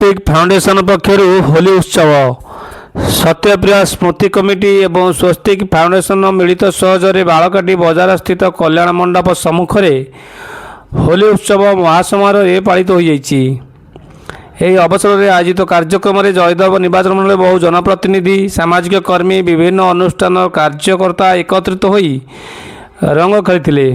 स्वस्तिक foundation पक्षर Holi उत्सव सत्यप्रिया स्मृति committee एवं स्वस्तिक foundation मिलित सहजरे बालकाटी बजार स्थित कल्याण मंडप सम्मुख होली उत्सव महासमारोह पालित हो जाइछि। ଏହି ଅବସରରେ ଆୟୋଜିତ କାର୍ଯ୍ୟକ୍ରମରେ ଜୟଦେବ ନିର୍ବାଚନ ମଣ୍ଡଳୀ ବହୁ ଜନପ୍ରତିନିଧି ସାମାଜିକ କର୍ମୀ ବିଭିନ୍ନ ଅନୁଷ୍ଠାନ କାର୍ଯ୍ୟକର୍ତ୍ତା ଏକତ୍ରିତ ହୋଇ ରଙ୍ଗ ଖେଳିଥିଲେ।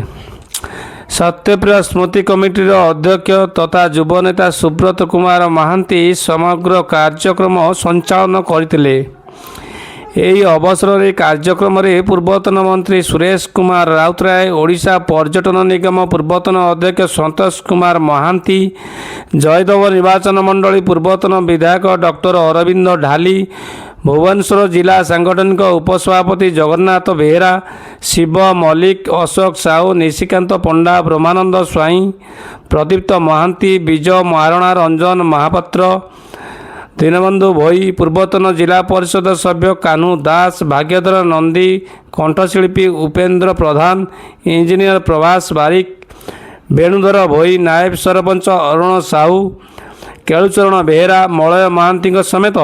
ସତ୍ୟପ୍ରିୟ ସ୍ମୃତି କମିଟିର ଅଧ୍ୟକ୍ଷ ତଥା ଯୁବ ନେତା ସୁବ୍ରତ କୁମାର ମହାନ୍ତି ସମଗ୍ର କାର୍ଯ୍ୟକ୍ରମ ସଞ୍ଚାଳନ କରିଥିଲେ। ଏହି ଅବସରରେ କାର୍ଯ୍ୟକ୍ରମରେ ପୂର୍ବତନ ମନ୍ତ୍ରୀ ସୁରେଶ କୁମାର ରାଉତରାୟ, ଓଡ଼ିଶା ପର୍ଯ୍ୟଟନ ନିଗମ ପୂର୍ବତନ ଅଧ୍ୟକ୍ଷ ସନ୍ତୋଷ କୁମାର ମହାନ୍ତି, ଜୟଦେବ ନିର୍ବାଚନ ମଣ୍ଡଳୀ ପୂର୍ବତନ ବିଧାୟକ ଡକ୍ଟର ଅରବିନ୍ଦ ଢାଲି, ଭୁବନେଶ୍ୱର ଜିଲ୍ଲା ସାଂଗଠନିକ ଉପସଭାପତି ଜଗନ୍ନାଥ ବେହେରା, ଶିବ ମଲ୍ଲିକ, ଅଶୋକ ସାହୁ, ନିଶିକାନ୍ତ ପଣ୍ଡା, ବ୍ରହ୍ମାନନ୍ଦ ସ୍ୱାଇଁ, ପ୍ରଦୀପ୍ତ ମହାନ୍ତି, ବିଜୟ ମହାରଣା, ରଞ୍ଜନ ମହାପାତ୍ର, ଦୀନବନ୍ଧୁ ଭୋଇ, ପୂର୍ବତନ ଜିଲ୍ଲା ପରିଷଦ ସଭ୍ୟ କାହ୍ନୁ ଦାସ, ଭାଗ୍ୟଧର ନନ୍ଦୀ, କଣ୍ଠଶିଳ୍ପୀ ଉପେନ୍ଦ୍ର ପ୍ରଧାନ, ଇଞ୍ଜିନିୟର ପ୍ରଭାସ ବାରିକ, ବେଣୁଧର ଭୋଇ, ନାୟବ ସରପଞ୍ଚ ଅରୁଣ ସାହୁ, କେଳୁଚରଣ ବେହେରା, ମଳୟ ମହାନ୍ତିଙ୍କ ସମେତ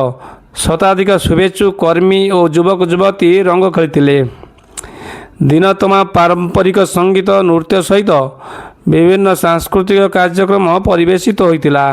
ଶତାଧିକ ଶୁଭେଚ୍ଛୁ କର୍ମୀ ଓ ଯୁବକ ଯୁବତୀ ରଙ୍ଗ ଖେଳିଥିଲେ। ଦିନ ତମାମ ପାରମ୍ପରିକ ସଙ୍ଗୀତ ନୃତ୍ୟ ସହିତ ବିଭିନ୍ନ ସାଂସ୍କୃତିକ କାର୍ଯ୍ୟକ୍ରମ ପରିବେଷିତ ହୋଇଥିଲା।